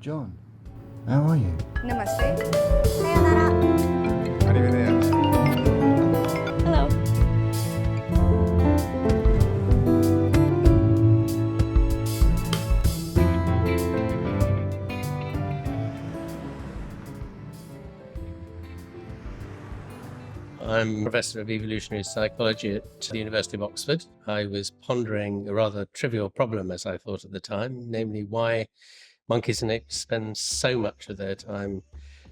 John, how are you? Namaste. Sayonara. Arrivederci. Hello. I'm Professor of Evolutionary Psychology at the University of Oxford. I was pondering a rather trivial problem, as I thought at the time, namely why monkeys and apes spend so much of their time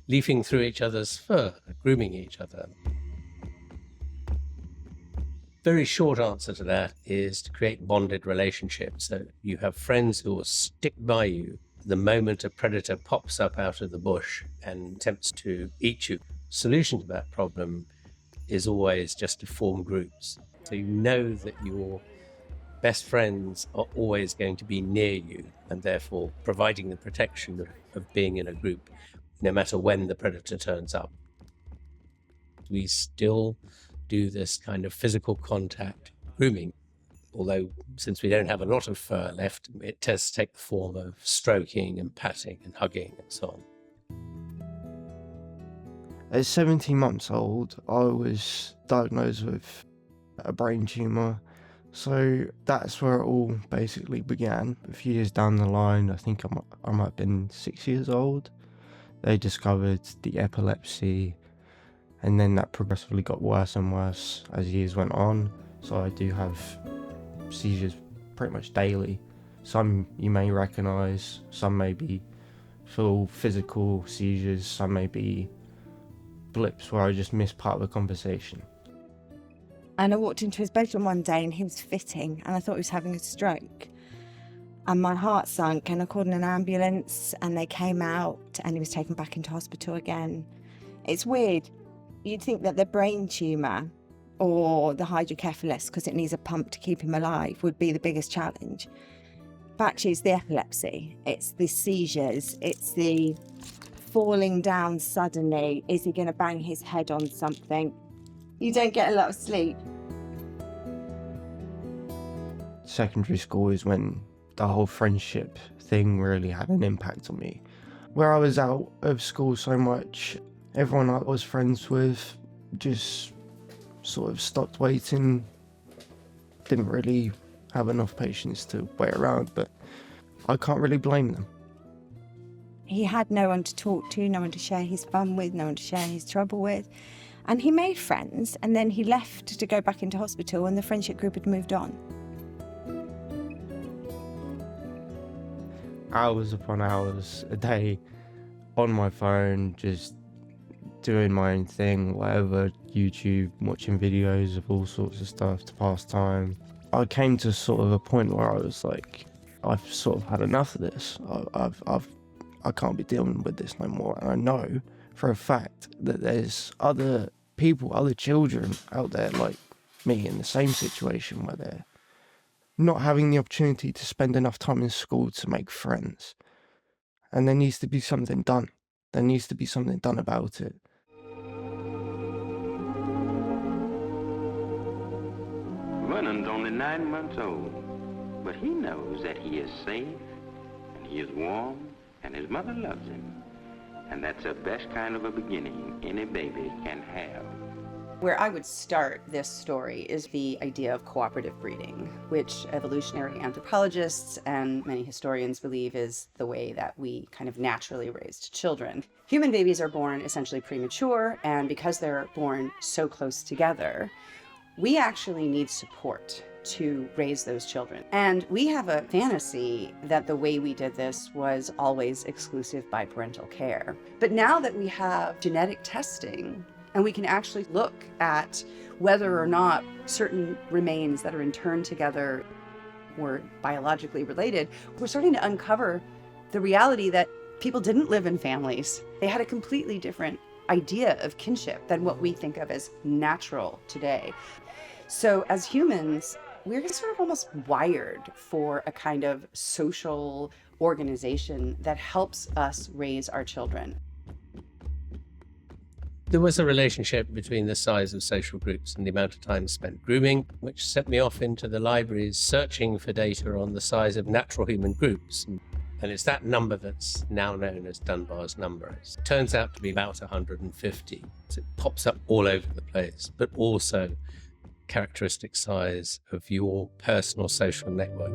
leafing through each other's fur, grooming each other. Very short answer to that is to create bonded relationships. So you have friends who will stick by you the moment a predator pops up out of the bush and attempts to eat you. Solution to that problem is always just to form groups. So you know that your best friends are always going to be near you and therefore providing the protection of being in a group, no matter when the predator turns up. We still do this kind of physical contact grooming, although since we don't have a lot of fur left, it tends to take the form of stroking and patting and hugging and so on. At 17 months old, I was diagnosed with a brain tumour. So that's where it all basically began. A few years down the line, I think I might have been 6 years old. They discovered the epilepsy, and then that progressively got worse and worse as years went on. So I do have seizures pretty much daily. Some you may recognise, some may be full physical seizures, some may be blips where I just missed part of a conversation. And I walked into his bedroom one day and he was fitting and I thought he was having a stroke. And my heart sunk and I called an ambulance and they came out and he was taken back into hospital again. It's weird. You'd think that the brain tumour or the hydrocephalus, because it needs a pump to keep him alive, would be the biggest challenge. But actually it's the epilepsy, it's the seizures, it's the falling down suddenly. Is he going to bang his head on something? You don't get a lot of sleep. Secondary school is when the whole friendship thing really had an impact on me. Where I was out of school so much, everyone I was friends with just sort of stopped waiting. Didn't really have enough patience to wait around, but I can't really blame them. He had no one to talk to, no one to share his fun with, no one to share his trouble with. And he made friends, and then he left to go back into hospital and the friendship group had moved on. Hours upon hours a day on my phone, just doing my own thing, whatever, YouTube, watching videos of all sorts of stuff to pass time. I came to sort of a point where I was like, I've sort of had enough of this. I can't be dealing with this no more. And I know for a fact that there's other people, other children out there like me in the same situation where they're not having the opportunity to spend enough time in school to make friends. And there needs to be something done. There needs to be something done about it. Vernon's only 9 months old, but he knows that he is safe, and he is warm, and his mother loves him. And that's the best kind of a beginning any baby can have. Where I would start this story is the idea of cooperative breeding, which evolutionary anthropologists and many historians believe is the way that we kind of naturally raised children. Human babies are born essentially premature, and because they're born so close together, we actually need support to raise those children. And we have a fantasy that the way we did this was always exclusive biparental care. But now that we have genetic testing, and we can actually look at whether or not certain remains that are interned together were biologically related, we're starting to uncover the reality that people didn't live in families. They had a completely different idea of kinship than what we think of as natural today. So as humans, we're sort of almost wired for a kind of social organization that helps us raise our children. There was a relationship between the size of social groups and the amount of time spent grooming, which sent me off into the libraries searching for data on the size of natural human groups. And And it's that number that's now known as Dunbar's number. It turns out to be about 150. So it pops up all over the place, but also characteristic size of your personal social network.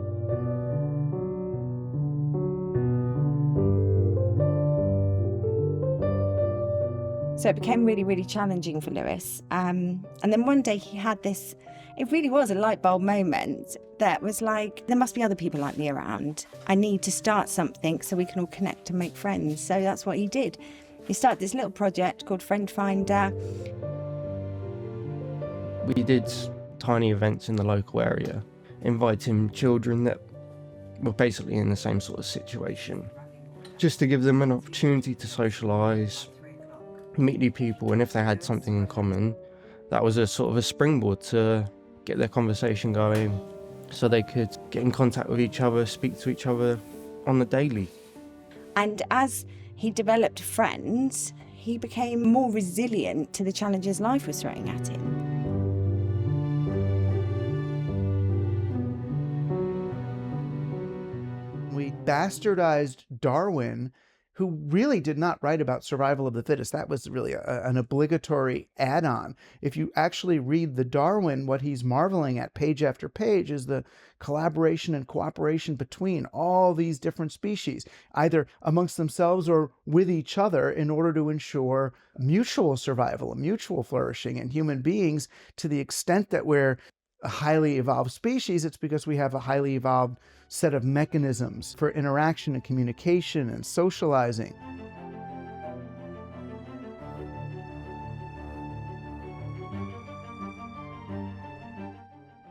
So it became really, really challenging for Lewis. And then one day he had this, it really was a light bulb moment that was like, there must be other people like me around. I need to start something so we can all connect and make friends. So that's what he did. He started this little project called Friend Finder. We did tiny events in the local area, inviting children that were basically in the same sort of situation, just to give them an opportunity to socialise, meet new people, and if they had something in common, that was a sort of a springboard to get their conversation going, so they could get in contact with each other, speak to each other on the daily. And as he developed friends, he became more resilient to the challenges life was throwing at him. We bastardized Darwin, who really did not write about survival of the fittest. That was really an obligatory add-on. If you actually read the Darwin, what he's marveling at page after page is the collaboration and cooperation between all these different species, either amongst themselves or with each other, in order to ensure mutual survival and mutual flourishing. And human beings, to the extent that we're a highly evolved species, it's because we have a highly evolved set of mechanisms for interaction and communication and socializing.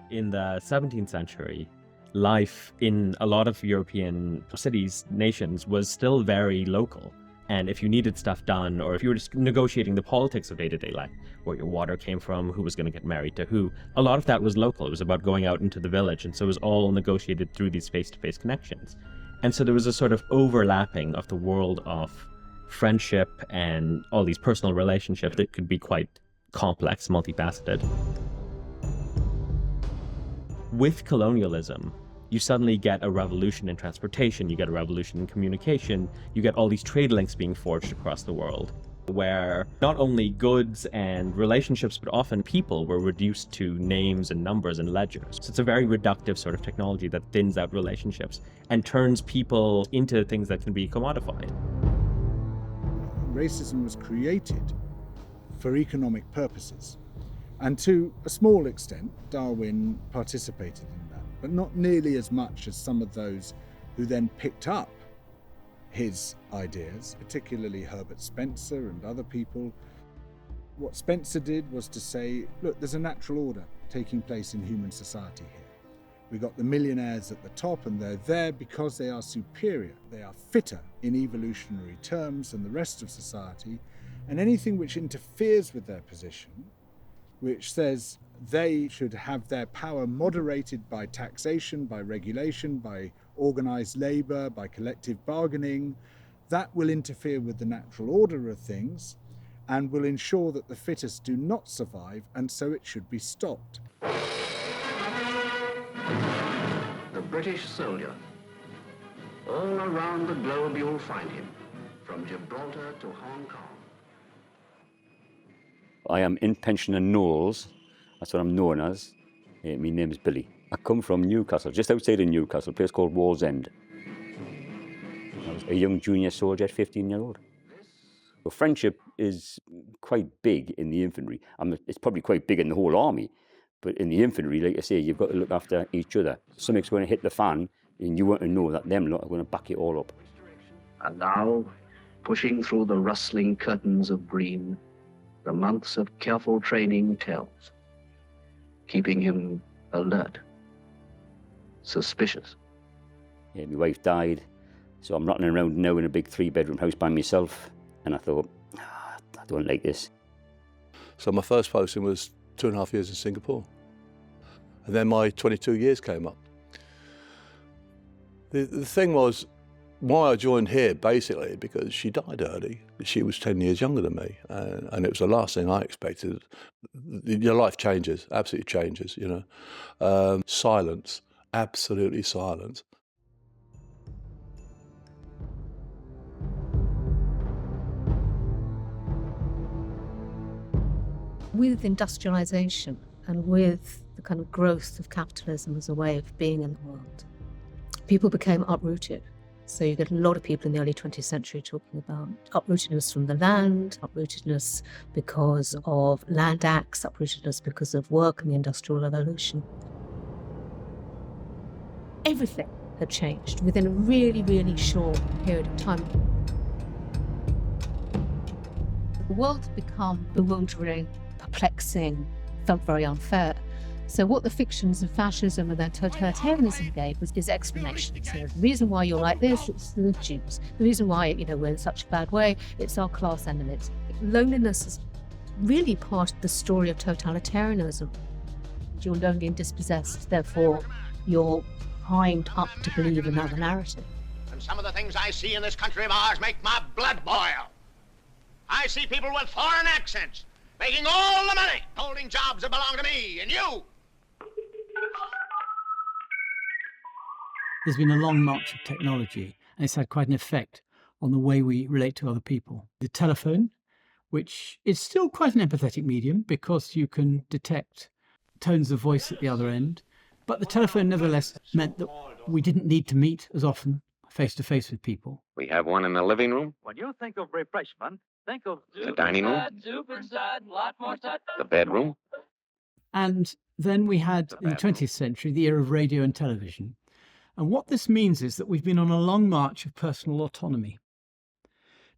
In the 17th century, life in a lot of European cities, nations, was still very local. And if you needed stuff done, or if you were just negotiating the politics of day-to-day life, where your water came from, who was going to get married to who, a lot of that was local. It was about going out into the village, and so it was all negotiated through these face-to-face connections. And so there was a sort of overlapping of the world of friendship and all these personal relationships that could be quite complex, multifaceted. With colonialism, you suddenly get a revolution in transportation, you get a revolution in communication, you get all these trade links being forged across the world, where not only goods and relationships, but often people were reduced to names and numbers and ledgers. So it's a very reductive sort of technology that thins out relationships and turns people into things that can be commodified. Racism was created for economic purposes. And to a small extent, Darwin participated in that, but not nearly as much as some of those who then picked up his ideas, particularly Herbert Spencer and other people. What Spencer did was to say, look, there's a natural order taking place in human society here. We got the millionaires at the top, and they're there because they are superior. They are fitter in evolutionary terms than the rest of society, and anything which interferes with their position, which says they should have their power moderated by taxation, by regulation, by organised labour, by collective bargaining, that will interfere with the natural order of things and will ensure that the fittest do not survive, and so it should be stopped. The British soldier. All around the globe you'll find him, from Gibraltar to Hong Kong. I am in pension in Knowles. That's what I'm known as. My name is Billy. I come from Newcastle, just outside of Newcastle, a place called Wallsend. I was a young junior soldier at 15-year-old. So friendship is quite big in the infantry. It's probably quite big in the whole army, but in the infantry, like I say, you've got to look after each other. Something's going to hit the fan, and you want to know that them lot are going to back it all up. And now, pushing through the rustling curtains of green, the months of careful training tells, keeping him alert, suspicious. Yeah, my wife died, so I'm rotting around now in a big 3-bedroom house by myself, and I thought, I don't like this. So my first posting was 2.5 years in Singapore, and then my 22 years came up. The thing was, why I joined here, basically, because she died early. She was 10 years younger than me, and it was the last thing I expected. Your life changes, absolutely changes, you know. Silence, absolutely silence. with industrialization and with the kind of growth of capitalism as a way of being in the world, people became uprooted. So you get a lot of people in the early 20th century talking about uprootedness from the land, uprootedness because of land acts, uprootedness because of work and the Industrial Revolution. Everything had changed within a really, really short period of time. The world had become bewildering, perplexing, felt very unfair. So what the fictions of fascism and then totalitarianism gave was explanations. So the reason why you're like this, it's the Jews. The reason why, we're in such a bad way, it's our class enemies. Loneliness is really part of the story of totalitarianism. You're lonely and dispossessed, therefore you're primed up to believe another narrative. And some of the things I see in this country of ours make my blood boil. I see people with foreign accents making all the money, holding jobs that belong to me and you. There's been a long march of technology, and it's had quite an effect on the way we relate to other people. The telephone, which is still quite an empathetic medium because you can detect tones of voice at the other end, but the telephone nevertheless meant that we didn't need to meet as often face to face with people. We have one in the living room, When you think of refreshment, think of the dining room, the bedroom. And then we had, in the 20th century, the era of radio and television. And what this means is that we've been on a long march of personal autonomy.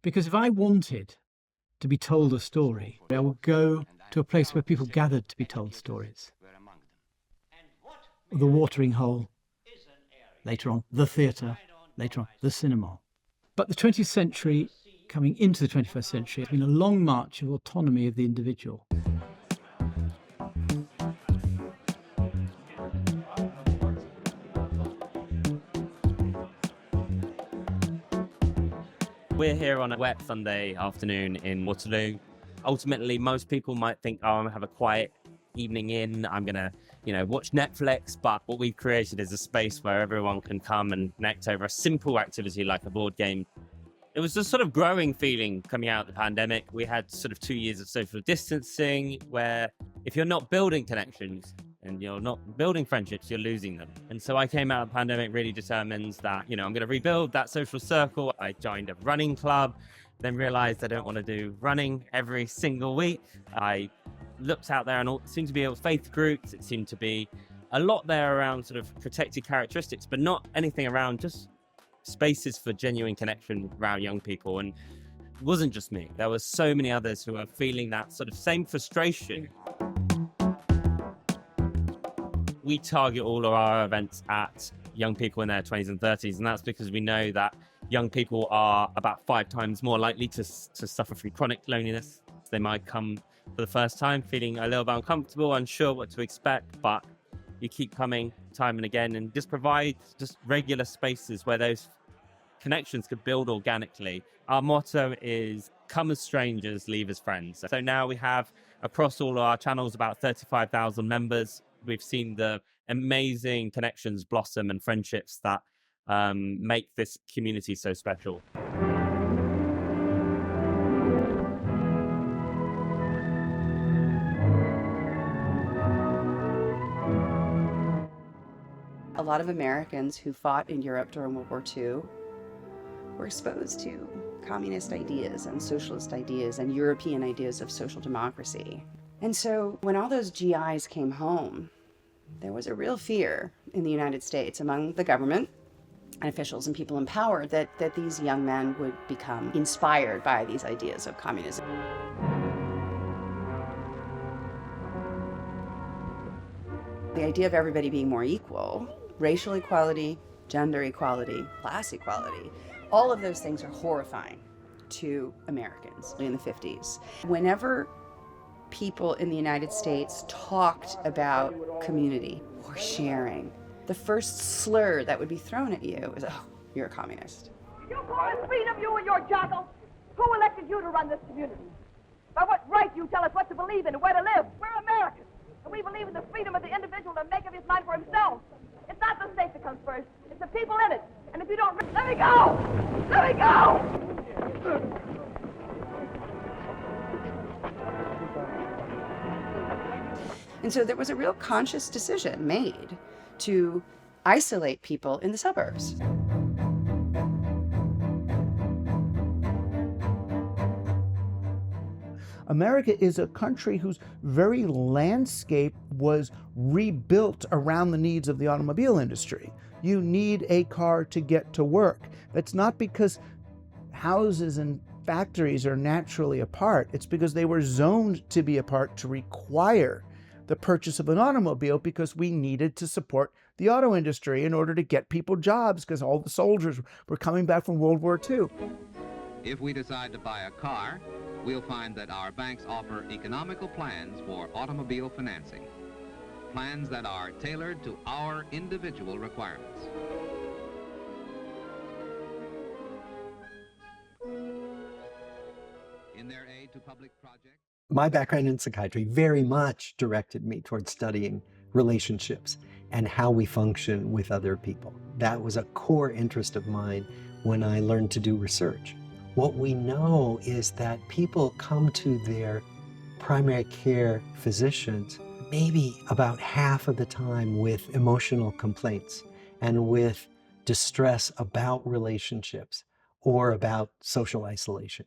Because if I wanted to be told a story, I would go to a place where people gathered to be told stories. The watering hole, later on the theatre, later on the cinema. But the 20th century, coming into the 21st century, has been a long march of autonomy of the individual. We're here on a wet Sunday afternoon in Waterloo. Ultimately, most people might think, oh, I'm going to have a quiet evening in, I'm going to, watch Netflix. But what we've created is a space where everyone can come and connect over a simple activity like a board game. It was a sort of growing feeling coming out of the pandemic. We had sort of 2 years of social distancing where if you're not building connections and you're not building friendships, you're losing them. And so I came out of the pandemic really determined that, I'm going to rebuild that social circle. I joined a running club, then realized I don't want to do running every single week. I looked out there and it seemed to be all faith groups. It seemed to be a lot there around sort of protected characteristics, but not anything around just spaces for genuine connection around young people. And it wasn't just me. There were so many others who were feeling that sort of same frustration. We target all of our events at young people in their 20s and 30s, and that's because we know that young people are about 5 times more likely to suffer from chronic loneliness. They might come for the first time feeling a little bit uncomfortable, unsure what to expect, but you keep coming time and again and just provide just regular spaces where those connections could build organically. Our motto is come as strangers, leave as friends. So now we have across all our channels about 35,000 members. We've seen the amazing connections blossom and friendships that make this community so special. A lot of Americans who fought in Europe during World War II were exposed to communist ideas and socialist ideas and European ideas of social democracy. And so when all those GIs came home, there was a real fear in the United States among the government and officials and people in power that these young men would become inspired by these ideas of communism. The idea of everybody being more equal, racial equality, gender equality, class equality, all of those things are horrifying to Americans in the 50s. Whenever people in the United States talked about community or sharing, the first slur that would be thrown at you is, oh, you're a communist. You call this freedom, you and your jackal? Who elected you to run this community? By what right do you tell us what to believe in and where to live? We're Americans, and we believe in the freedom of the individual to make up his mind for himself. It's not the state that comes first, it's the people in it. And if you don't, let me go! Let me go! And so there was a real conscious decision made to isolate people in the suburbs. America is a country whose very landscape was rebuilt around the needs of the automobile industry. You need a car to get to work. That's not because houses and factories are naturally apart. It's because they were zoned to be apart to require the purchase of an automobile because we needed to support the auto industry in order to get people jobs because all the soldiers were coming back from World War II. If we decide to buy a car, we'll find that our banks offer economical plans for automobile financing. Plans that are tailored to our individual requirements. In their aid to public projects, my background in psychiatry very much directed me towards studying relationships and how we function with other people. That was a core interest of mine when I learned to do research. What we know is that people come to their primary care physicians maybe about half of the time with emotional complaints and with distress about relationships or about social isolation.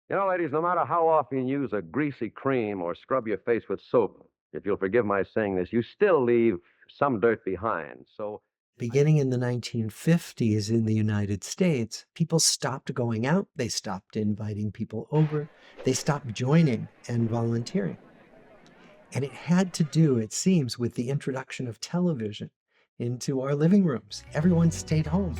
You know, ladies, no matter how often you use a greasy cream or scrub your face with soap, if you'll forgive my saying this, you still leave some dirt behind. So, beginning in the 1950s in the United States, people stopped going out, they stopped inviting people over, they stopped joining and volunteering. And it had to do, it seems, with the introduction of television into our living rooms. Everyone stayed home.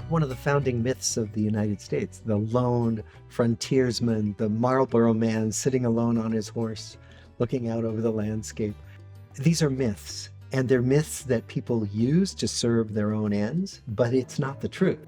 One of the founding myths of the United States, the lone frontiersman, the Marlboro man sitting alone on his horse, looking out over the landscape. These are myths, and they're myths that people use to serve their own ends, but it's not the truth.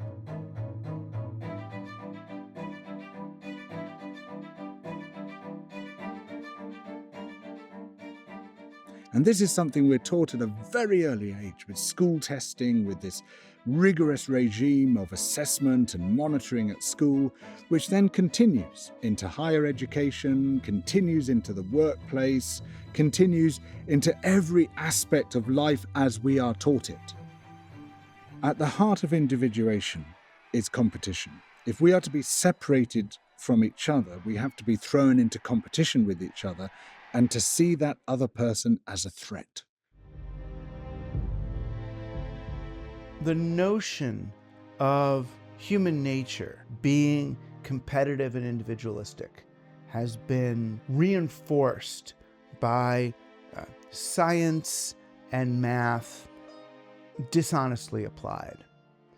And this is something we're taught at a very early age with school testing, with this rigorous regime of assessment and monitoring at school, which then continues into higher education, continues into the workplace, continues into every aspect of life as we are taught it. At the heart of individuation is competition. If we are to be separated from each other, we have to be thrown into competition with each other and to see that other person as a threat. The notion of human nature being competitive and individualistic has been reinforced by science and math dishonestly applied.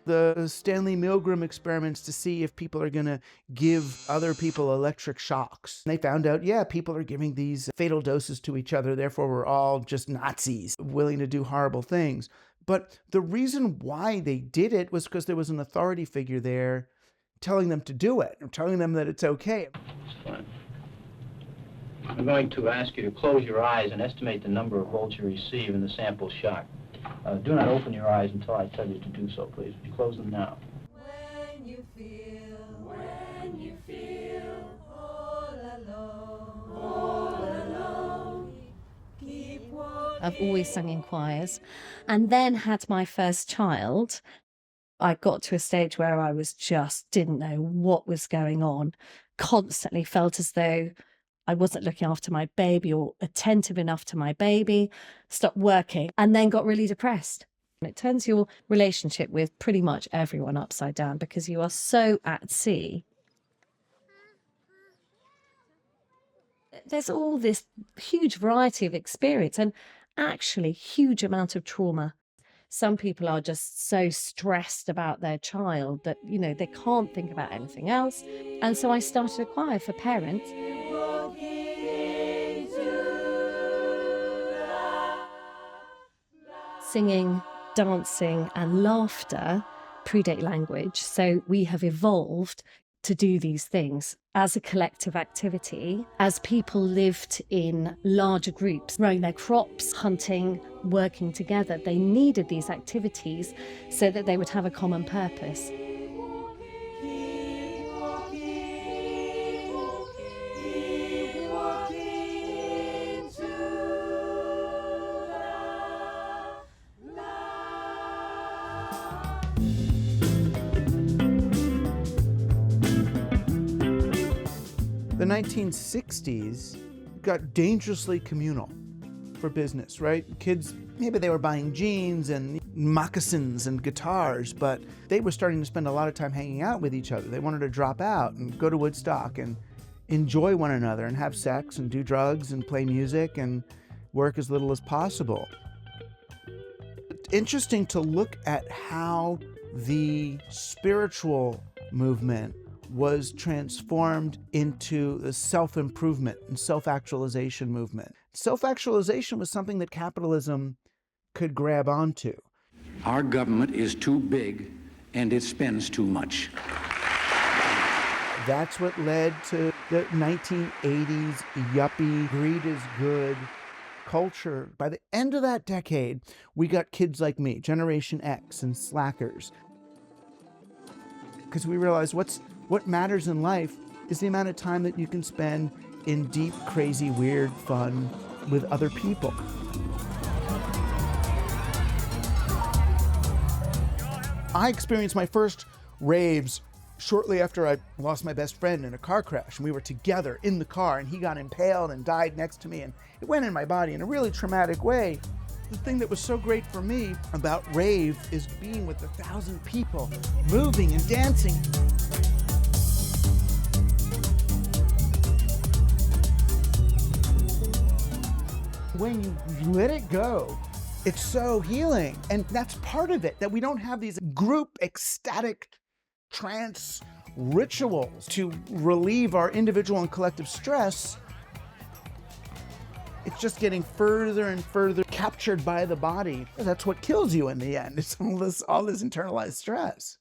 The Stanley Milgram experiments to see if people are going to give other people electric shocks. They found out, yeah, people are giving these fatal doses to each other, therefore we're all just Nazis, willing to do horrible things. But the reason why they did it was because there was an authority figure there telling them to do it, or telling them that it's okay. Fine. I'm going to ask you to close your eyes and estimate the number of volts you receive in the sample shock. Do not open your eyes until I tell you to do so, please. Would you close them now? When you feel all alone, keep walking. I've always sung in choirs, and then had my first child. I got to a stage where I was just didn't know what was going on, constantly felt as though I wasn't looking after my baby or attentive enough to my baby, stopped working, and then got really depressed. And it turns your relationship with pretty much everyone upside down because you are so at sea. There's all this huge variety of experience and actually huge amount of trauma. Some people are just so stressed about their child that, you know, they can't think about anything else. And so I started a choir for parents. Singing, dancing and laughter predate language. So we have evolved to do these things as a collective activity. As people lived in larger groups, growing their crops, hunting, working together, they needed these activities so that they would have a common purpose. 1960s got dangerously communal for business, right? Kids, maybe they were buying jeans and moccasins and guitars, but they were starting to spend a lot of time hanging out with each other. They wanted to drop out and go to Woodstock and enjoy one another and have sex and do drugs and play music and work as little as possible. It's interesting to look at how the spiritual movement was transformed into the self-improvement and self-actualization movement. Self-actualization was something that capitalism could grab onto. Our government is too big and it spends too much. That's what led to the 1980s yuppie, greed is good culture. By the end of that decade, we got kids like me, Generation X and slackers. Because we realized what matters in life is the amount of time that you can spend in deep, crazy, weird fun with other people. I experienced my first raves shortly after I lost my best friend in a car crash, and we were together in the car, and he got impaled and died next to me, and it went in my body in a really traumatic way. The thing that was so great for me about rave is being with 1,000 people, moving and dancing. When you let it go, it's so healing. And that's part of it, that we don't have these group ecstatic trance rituals to relieve our individual and collective stress. It's just getting further and further captured by the body. That's what kills you in the end. It's all this internalized stress.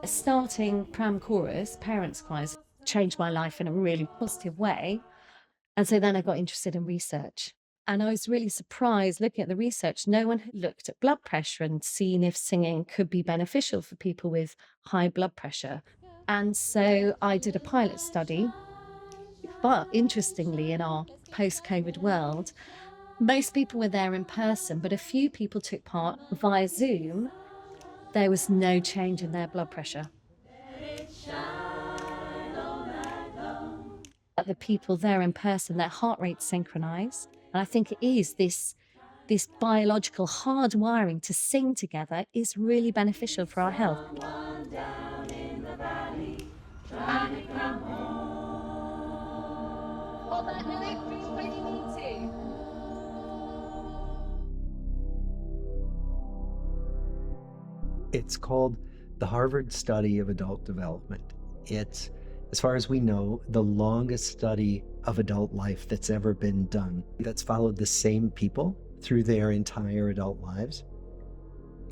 Starting pram chorus, parents' choirs, changed my life in a really positive way. And so then I got interested in research. And I was really surprised looking at the research. No one had looked at blood pressure and seen if singing could be beneficial for people with high blood pressure. And so I did a pilot study. But interestingly, in our post-COVID world, most people were there in person, but a few people took part via Zoom. There was no change in their blood pressure. The people there in person, their heart rate synchronized. And I think it is this biological hardwiring to sing together is really beneficial for our health. It's called the Harvard Study of Adult Development. It's, as far as we know, the longest study of adult life that's ever been done. That's followed the same people through their entire adult lives.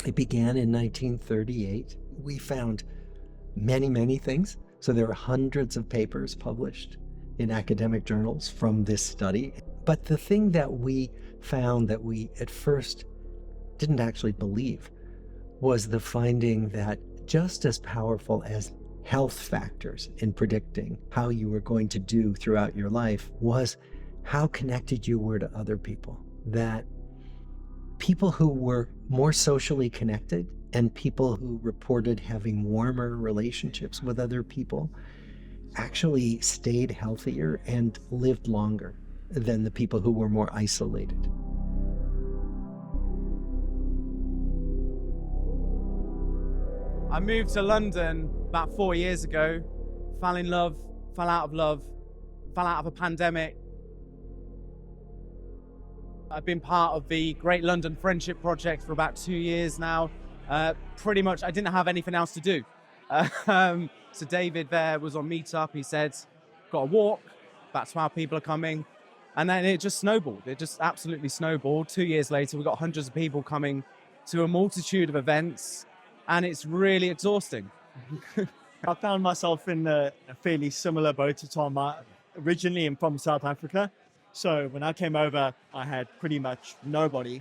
It began in 1938. We found many, many things. So there are hundreds of papers published in academic journals from this study. But the thing that we found that we at first didn't actually believe was the finding that just as powerful as health factors in predicting how you were going to do throughout your life was how connected you were to other people. That people who were more socially connected and people who reported having warmer relationships with other people actually stayed healthier and lived longer than the people who were more isolated. I moved to London about 4 years ago, fell in love, fell out of a pandemic. I've been part of the Great London Friendship Project for about 2 years now. Pretty much, I didn't have anything else to do. So David there was on Meetup. He said, got a walk, about 12 people are coming. And then it just snowballed. It just absolutely snowballed. 2 years later, we got hundreds of people coming to a multitude of events. And it's really exhausting. I found myself in a fairly similar boat to Tom. Originally I'm from South Africa. So when I came over, I had pretty much nobody.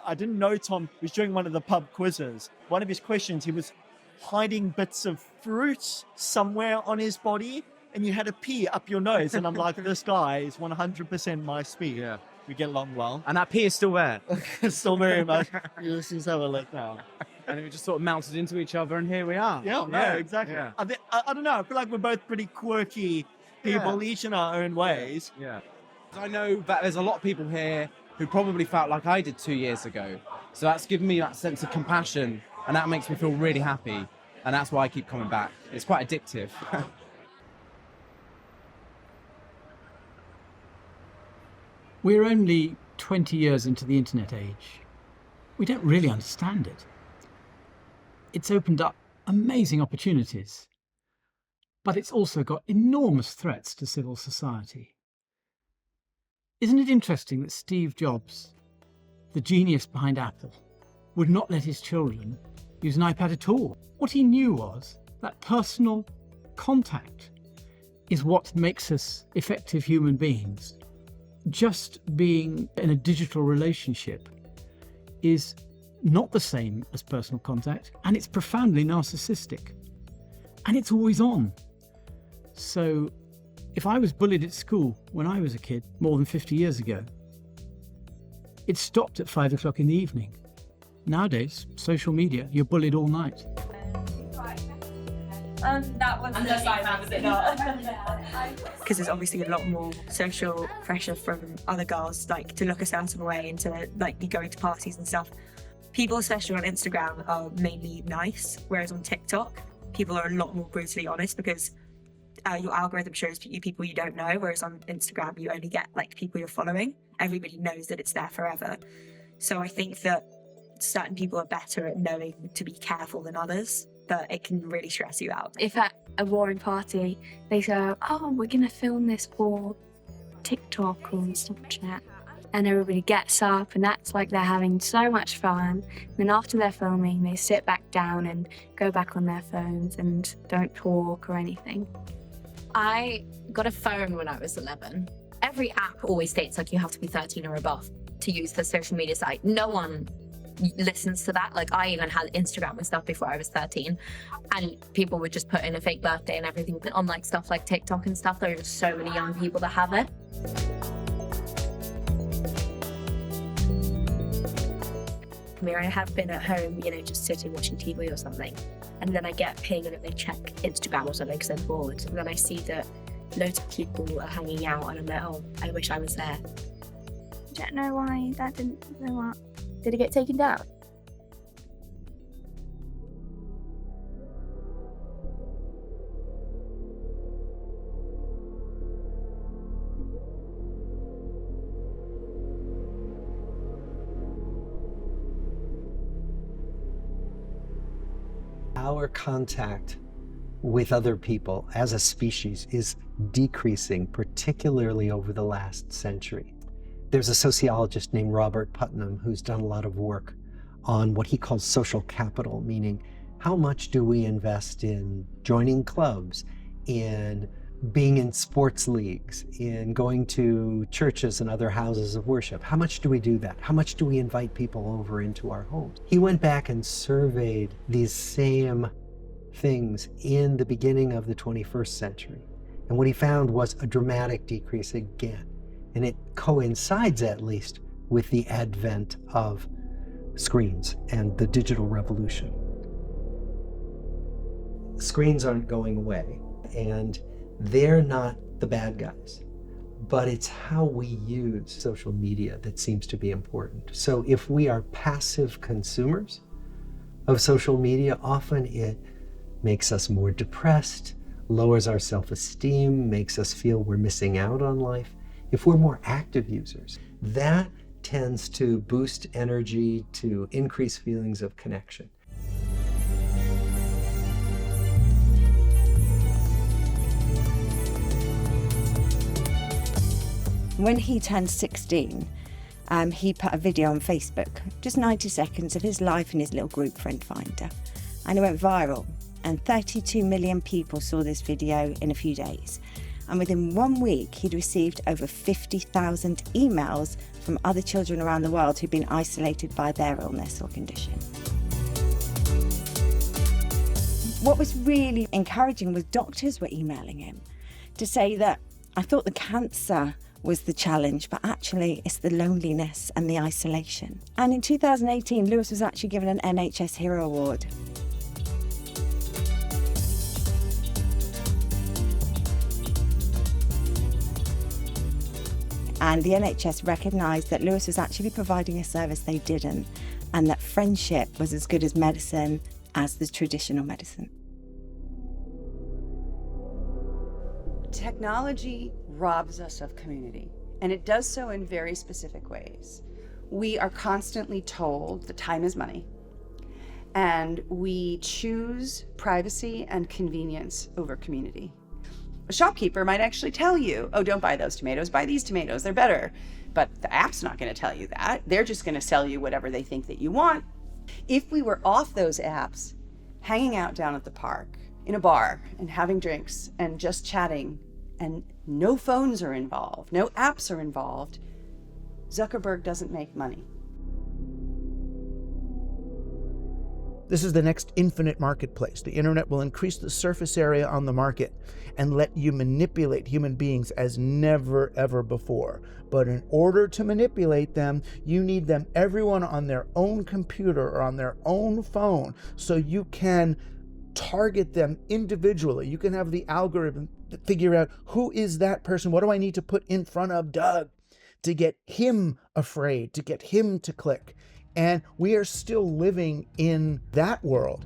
I didn't know Tom was doing one of the pub quizzes. One of his questions, he was hiding bits of fruit somewhere on his body, and you had to pee up your nose. And I'm like, this guy is 100% my speed. Yeah. We get along well. And that pee is still there. It's still very much. Let's just have a look now. and we just sort of melted into each other, and here we are. Yeah, no, exactly. Yeah. I don't know. I feel like we're both pretty quirky people, each in our own ways. Yeah. I know that there's a lot of people here who probably felt like I did 2 years ago. So that's given me that sense of compassion, and that makes me feel really happy. And that's why I keep coming back. It's quite addictive. We're only 20 years into the internet age. We don't really understand it. It's opened up amazing opportunities, but it's also got enormous threats to civil society. Isn't it interesting that Steve Jobs, the genius behind Apple, would not let his children use an iPad at all? What he knew was that personal contact is what makes us effective human beings. Just being in a digital relationship is not the same as personal contact, and it's profoundly narcissistic, and it's always on. So if I was bullied at school when I was a kid more than 50 years ago, it stopped at 5 o'clock in the evening. Nowadays, social media, you're bullied all night. That one's the side man, is it not? Because there's obviously a lot more social pressure from other girls, like to look a certain way and to like be going to parties and stuff. People, especially on Instagram, are mainly nice, whereas on TikTok, people are a lot more brutally honest because your algorithm shows you people you don't know, whereas on Instagram you only get like people you're following. Everybody knows that it's there forever. So I think that certain people are better at knowing to be careful than others, but it can really stress you out. If at a warring party they say, oh, we're going to film this for TikTok or Snapchat, and everybody gets up and acts like they're having so much fun, then after they're filming they sit back down and go back on their phones and don't talk or anything. I got a phone when I was 11. Every app always states like you have to be 13 or above to use the social media site. No one listens to that. Like, I even had Instagram and stuff before I was 13, and people would just put in a fake birthday and everything. But on like stuff like TikTok and stuff, there are just so many young people that have it. I mean, I have been at home, you know, just sitting watching TV or something, and then I get a ping and they check Instagram or something because I'm bored, and then I see that loads of people are hanging out and I'm like, oh, I wish I was there. I don't know why that didn't blow up. Did it get taken down? Our contact with other people as a species is decreasing, particularly over the last century. There's a sociologist named Robert Putnam who's done a lot of work on what he calls social capital, meaning how much do we invest in joining clubs, in being in sports leagues, in going to churches and other houses of worship. How much do we do that? How much do we invite people over into our homes? He went back and surveyed these same things in the beginning of the 21st century. And what he found was a dramatic decrease again. And it coincides, at least, with the advent of screens and the digital revolution. Screens aren't going away, and they're not the bad guys, but it's how we use social media that seems to be important. So if we are passive consumers of social media, often it makes us more depressed, lowers our self-esteem, makes us feel we're missing out on life. If we're more active users, that tends to boost energy, to increase feelings of connection. When he turned 16, he put a video on Facebook, just 90 seconds of his life in his little group friend finder, and it went viral. And 32 million people saw this video in a few days. And within 1 week, he'd received over 50,000 emails from other children around the world who'd been isolated by their illness or condition. What was really encouraging was doctors were emailing him to say that, I thought the cancer was the challenge, but actually it's the loneliness and the isolation. And in 2018, Lewis was actually given an NHS Hero Award. And the NHS recognised that Lewis was actually providing a service they didn't, and that friendship was as good as medicine as the traditional medicine. Technology robs us of community, and it does so in very specific ways. We are constantly told that time is money, and we choose privacy and convenience over community. A shopkeeper might actually tell you, oh, don't buy those tomatoes, buy these tomatoes, they're better. But the app's not going to tell you that. They're just going to sell you whatever they think that you want. If we were off those apps, hanging out down at the park, in a bar, and having drinks, and just chatting, and no phones are involved, no apps are involved, Zuckerberg doesn't make money. This is the next infinite marketplace. The internet will increase the surface area on the market and let you manipulate human beings as never, ever before. But in order to manipulate them, you need them, everyone on their own computer or on their own phone, so you can target them individually. You can have the algorithm figure out, who is that person? What do I need to put in front of Doug to get him afraid, to get him to click? And we are still living in that world.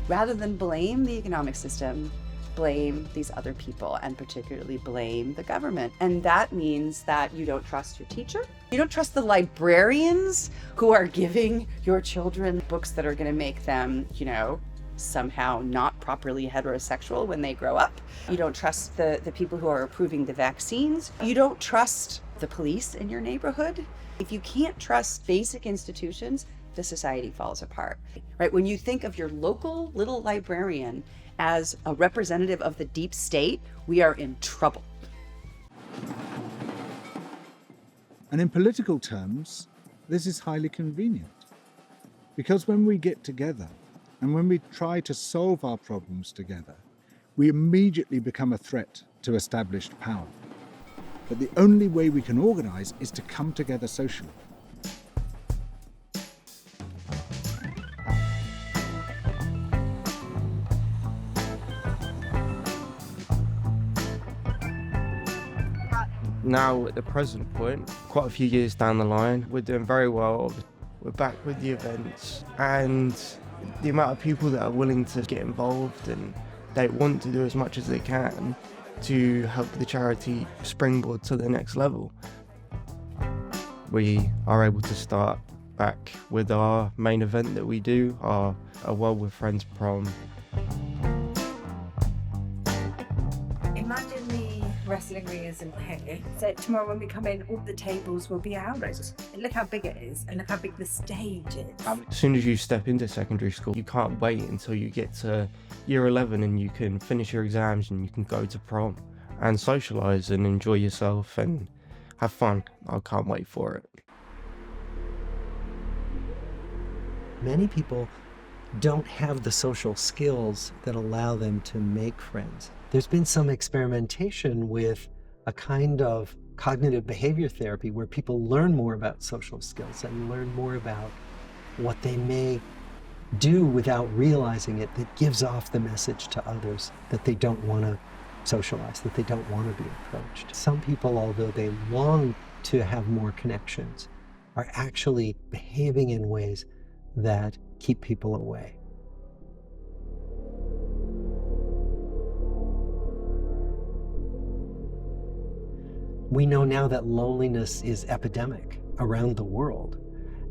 Rather than blame the economic system, blame these other people, and particularly blame the government. And that means that you don't trust your teacher. You don't trust the librarians who are giving your children books that are going to make them, somehow not properly heterosexual when they grow up. You don't trust the people who are approving the vaccines. You don't trust the police in your neighborhood. If you can't trust basic institutions, the society falls apart, right? When you think of your local little librarian as a representative of the deep state, we are in trouble. And in political terms, this is highly convenient. Because when we get together and when we try to solve our problems together, we immediately become a threat to established power. But the only way we can organise is to come together socially. Now, at the present point, quite a few years down the line, we're doing very well. We're back with the events, and the amount of people that are willing to get involved and they want to do as much as they can to help the charity springboard to the next level. We are able to start back with our main event that we do, our World with Friends prom. Imagine the wrestling ring isn't here. So tomorrow when we come in, all the tables will be ours. And look how big it is, and look how big the stage is. As soon as you step into secondary school, you can't wait until you get to year 11 and you can finish your exams and you can go to prom and socialise and enjoy yourself and have fun. I can't wait for it. Many people don't have the social skills that allow them to make friends. There's been some experimentation with a kind of cognitive behavior therapy where people learn more about social skills and learn more about what they may do without realizing it, that gives off the message to others that they don't want to socialize, that they don't want to be approached. Some people, although they long to have more connections, are actually behaving in ways that keep people away. We know now that loneliness is epidemic around the world,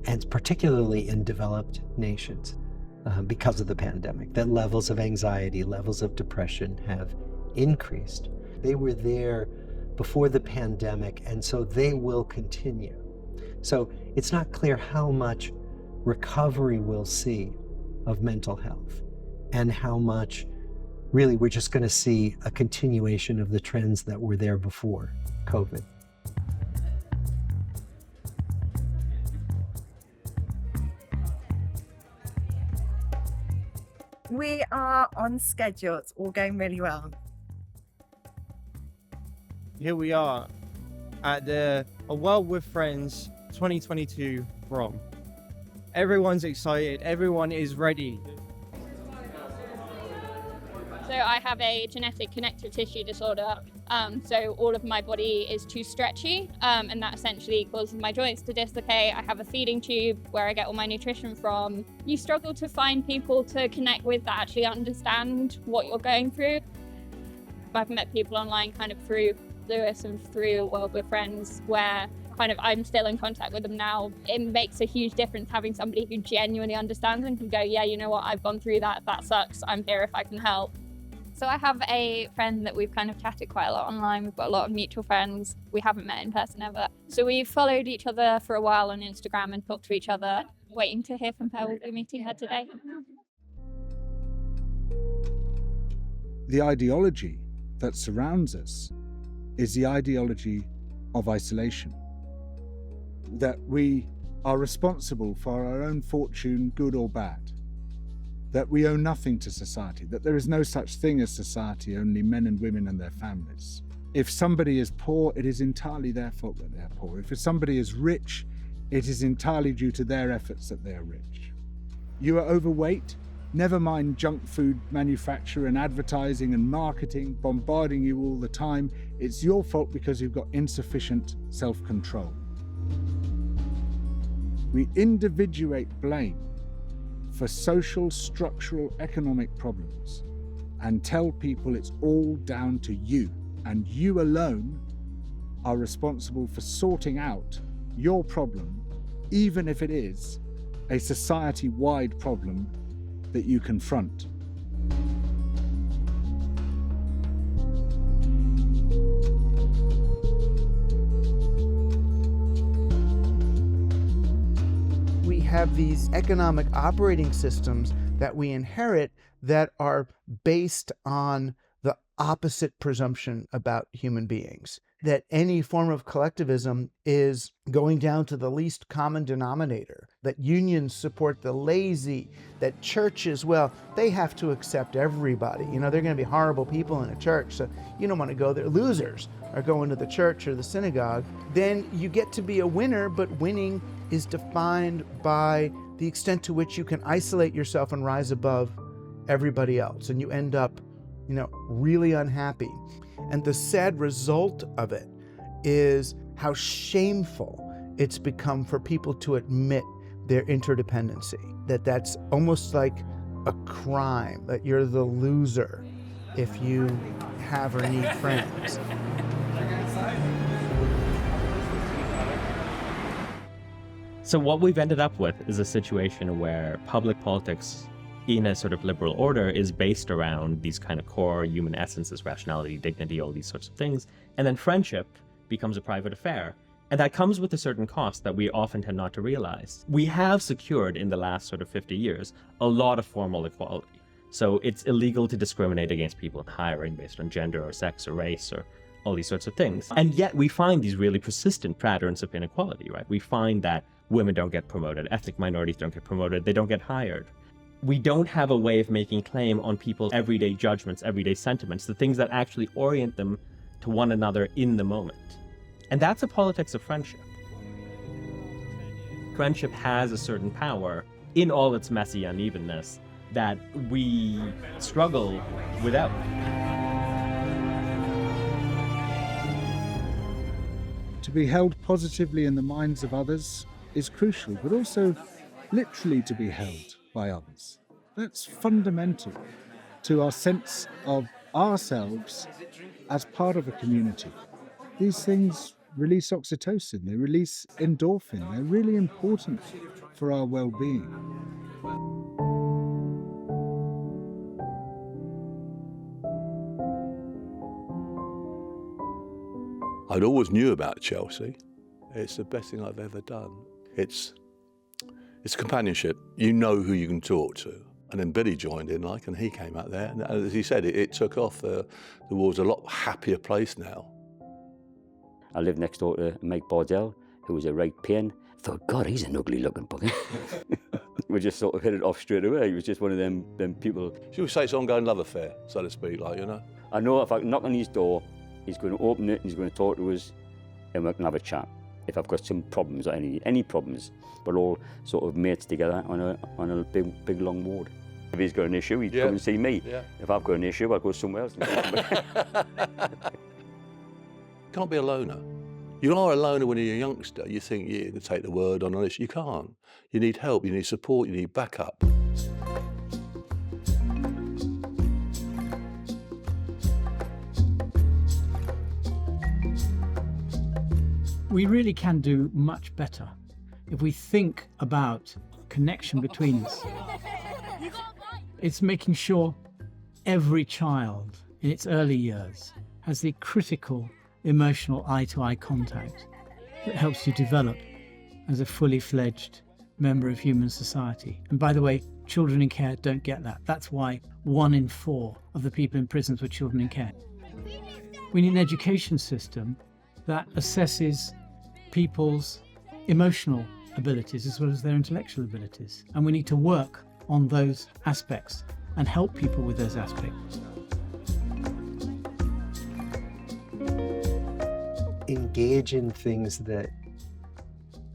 and particularly in developed nations because of the pandemic, that levels of anxiety, levels of depression have increased. They were there before the pandemic, and so they will continue. So it's not clear how much recovery we'll see of mental health and how much really we're just going to see a continuation of the trends that were there before COVID. We are on schedule. It's all going really well. Here we are at A World with Friends 2022 prom. Everyone's excited, everyone is ready. So I have a genetic connective tissue disorder. So all of my body is too stretchy, and that essentially causes my joints to dislocate. I have a feeding tube where I get all my nutrition from. You struggle to find people to connect with that actually understand what you're going through. I've met people online kind of through Lewis and through World with Friends where kind of I'm still in contact with them now. It makes a huge difference having somebody who genuinely understands and can go, yeah, you know what, I've gone through that, that sucks, I'm here if I can help. So I have a friend that we've kind of chatted quite a lot online. We've got a lot of mutual friends. We haven't met in person ever. So we've followed each other for a while on Instagram and talked to each other, waiting to hear from her. We'll be meeting her today. The ideology that surrounds us is the ideology of isolation. That we are responsible for our own fortune, good or bad. That we owe nothing to society, that there is no such thing as society, only men and women and their families. If somebody is poor, it is entirely their fault that they are poor. If somebody is rich, it is entirely due to their efforts that they are rich. You are overweight, never mind junk food manufacture and advertising and marketing bombarding you all the time. It's your fault because you've got insufficient self-control. We individuate blame for social, structural, economic problems and tell people it's all down to you and you alone are responsible for sorting out your problem, even if it is a society-wide problem that you confront. We have these economic operating systems that we inherit that are based on the opposite presumption about human beings. That any form of collectivism is going down to the least common denominator, that unions support the lazy, that churches, well, they have to accept everybody. You know, they're going to be horrible people in a church, so you don't want to go there. Losers are going to the church or the synagogue. Then you get to be a winner, but winning is defined by the extent to which you can isolate yourself and rise above everybody else. And you end up, you know, really unhappy. And the sad result of it is how shameful it's become for people to admit their interdependency, that that's almost like a crime, that you're the loser if you have or need friends. So what we've ended up with is a situation where public politics in a sort of liberal order is based around these kind of core human essences, rationality, dignity, all these sorts of things. And then friendship becomes a private affair. And that comes with a certain cost that we often tend not to realize. We have secured in the last sort of 50 years a lot of formal equality. So it's illegal to discriminate against people in hiring based on gender or sex or race or all these sorts of things. And yet we find these really persistent patterns of inequality, right? We find that women don't get promoted, ethnic minorities don't get promoted, they don't get hired. We don't have a way of making claim on people's everyday judgments, everyday sentiments, the things that actually orient them to one another in the moment. And that's a politics of friendship. Friendship has a certain power in all its messy unevenness that we struggle without. To be held positively in the minds of others is crucial, but also literally to be held by others. That's fundamental to our sense of ourselves as part of a community. These things release oxytocin, they release endorphin, they're really important for our well-being. I'd always knew about Chelsea. It's the best thing I've ever done. It's companionship. You know who you can talk to. And then Billy joined in, and he came out there. And as he said, it took off. The world's a lot happier place now. I lived next door to Mike Bordell, who was a right pain. I thought, God, he's an ugly looking bugger. we just sort of hit it off straight away. He was just one of them people. Should we say it's ongoing love affair, so to speak, like, you know? I know if I knock on his door, he's going to open it and he's going to talk to us and we can have a chat. If I've got some problems or any problems, we're all sort of mates together on a big long ward. If he's got an issue, he'd come and see me. Yeah. If I've got an issue, I'll go somewhere else. Can't be a loner. You are a loner when you're a youngster. You think you can take the word on this. You can't. You need help, you need support, you need backup. We really can do much better if we think about connection between us. It's making sure every child in its early years has the critical emotional eye-to-eye contact that helps you develop as a fully fledged member of human society. And by the way, children in care don't get that. That's why 1 in 4 of the people in prisons were children in care. We need an education system that assesses people's emotional abilities as well as their intellectual abilities. And we need to work on those aspects and help people with those aspects. Engage in things that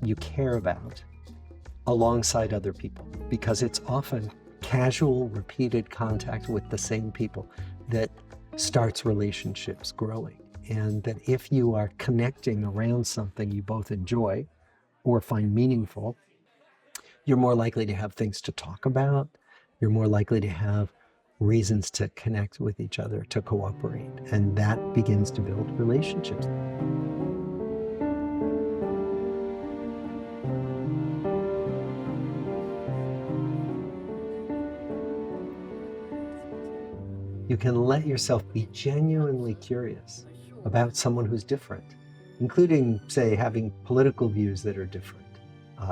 you care about alongside other people, because it's often casual, repeated contact with the same people that starts relationships growing. And that if you are connecting around something you both enjoy or find meaningful, you're more likely to have things to talk about. You're more likely to have reasons to connect with each other, to cooperate. And that begins to build relationships. You can let yourself be genuinely curious about someone who's different, including, say, having political views that are different,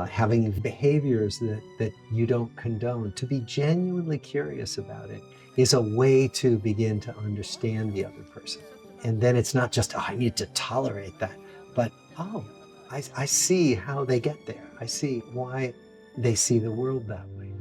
having behaviors that you don't condone. To be genuinely curious about it is a way to begin to understand the other person. And then it's not just, oh, I need to tolerate that, but, oh, I see how they get there. I see why they see the world that way.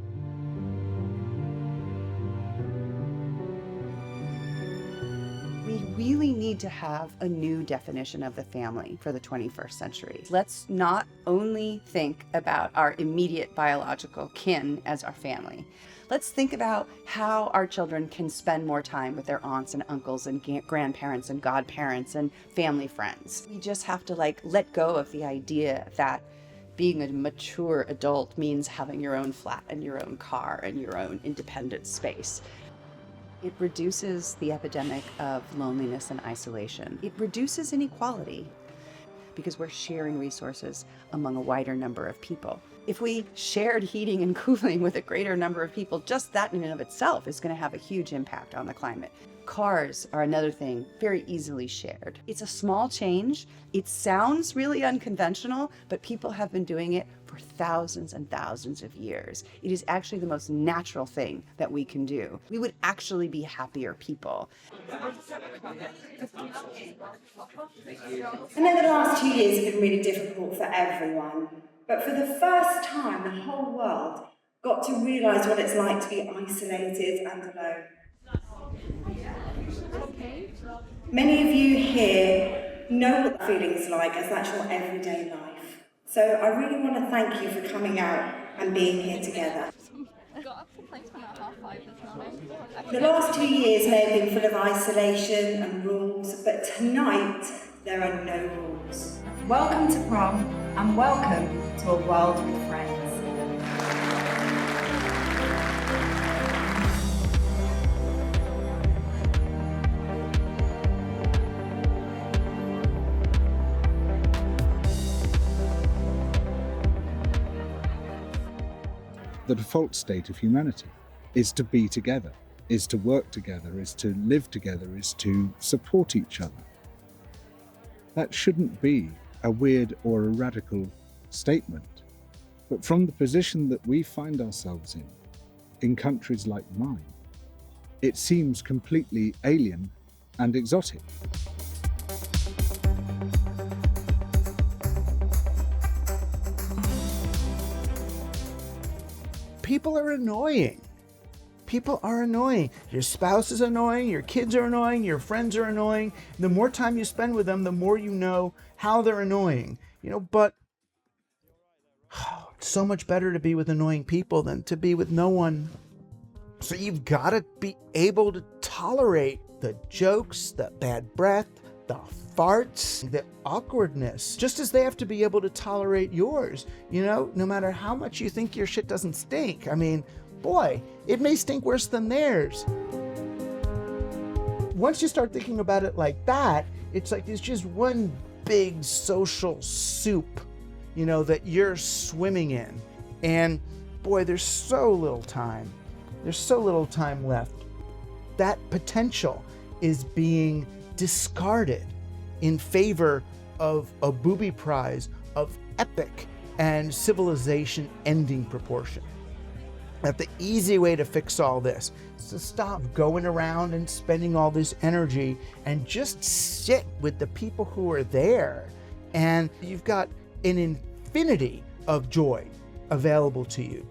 We really need to have a new definition of the family for the 21st century. Let's not only think about our immediate biological kin as our family. Let's think about how our children can spend more time with their aunts and uncles and grandparents and godparents and family friends. We just have to let go of the idea that being a mature adult means having your own flat and your own car and your own independent space. It reduces the epidemic of loneliness and isolation. It reduces inequality because we're sharing resources among a wider number of people. If we shared heating and cooling with a greater number of people, just that in and of itself is going to have a huge impact on the climate. Cars are another thing very easily shared. It's a small change. It sounds really unconventional, but people have been doing it for thousands and thousands of years. It is actually the most natural thing that we can do. We would actually be happier people. I know the last 2 years have been really difficult for everyone, but for the first time, the whole world got to realise what it's like to be isolated and alone. Many of you here know what the feeling's like, as that's your everyday life. So I really want to thank you for coming out and being here together. The last 2 years may have been full of isolation and rules, but tonight there are no rules. Welcome to prom and welcome to a world with friends. The default state of humanity is to be together, is to work together, is to live together, is to support each other. That shouldn't be a weird or a radical statement, but from the position that we find ourselves in countries like mine, it seems completely alien and exotic. people are annoying. People are annoying. Your spouse is annoying, your kids are annoying, your friends are annoying. The more time you spend with them, the more you know how they're annoying. But it's so much better to be with annoying people than to be with no one. So you've got to be able to tolerate the jokes, the bad breath, the farts, the awkwardness, just as they have to be able to tolerate yours. No matter how much you think your shit doesn't stink. I mean, boy, it may stink worse than theirs. Once you start thinking about it like that, it's like there's just one big social soup, that you're swimming in. And boy, there's so little time. There's so little time left. That potential is being discarded in favor of a booby prize of epic and civilization ending proportion. That the easy way to fix all this is to stop going around and spending all this energy and just sit with the people who are there. And you've got an infinity of joy available to you.